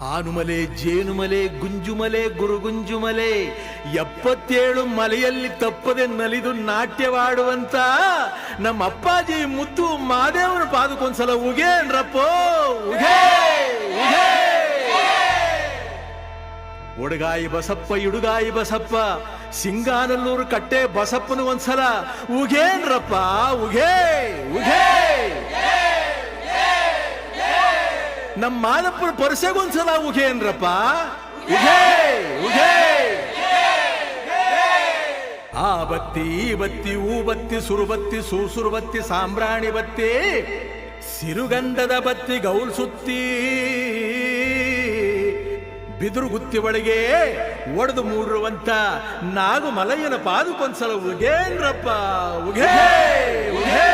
ಆನುಮಲೆ ಜೇನುಮಲೆ ಗುಂಜುಮಲೆ ಗುರುಗುಂಜುಮಲೆ 77 ಮಲೆಯಲ್ಲಿ ತಪ್ಪದೆ ನಲಿದು ನಾಟ್ಯವಾಡುವಂತ ನಮ್ಮ ಅಪ್ಪಾಜಿ ಮುತ್ತು ಮಾದೇವನ ಪಾದಕ್ಕೊಂದ್ಸಲ ಉಗೇನ್ರಪ್ಪೋ ಉಗೇ ಉಗೇ. ಒಡಗಾಯಿ ಬಸಪ್ಪ ಇಡುಗಾಯಿ ಬಸಪ್ಪ ಸಿಂಗಾನಲ್ಲೂರು ಕಟ್ಟೆ ಬಸಪ್ಪನ ಒಂದ್ಸಲ ಉಗೇನ್ರಪ್ಪ ಉಗೇ ಉಗೇ. ನಮ್ಮ ಮಾದಪ್ಪನ ಪರಸೆಗೊಂದ್ಸಲ ಉಗೇನ್ರಪ್ಪ ಉಗೇ ಉಗೇ. ಆ ಬತ್ತಿ ಈ ಬತ್ತಿ ಊ ಬತ್ತಿ ಸುರುಬತ್ತಿ ಸೂಸುರು ಬತ್ತಿ ಸಾಂಬ್ರಾಣಿ ಬತ್ತಿ ಸಿರುಗಂಧದ ಬತ್ತಿ ಗೌಲ್ ಸುತ್ತಿ ಬಿದಿರು ಗುತ್ತಿ ಒಳಗೆ ಒಡೆದು ಮೂಡಿರುವಂತ ನಾಗು ಮಲಯ್ಯನ ಪಾದಕ್ಕೊಂದ್ಸಲ ಉಗೇನ್ರಪ್ಪ ಉಗೇ ಉಗೇ.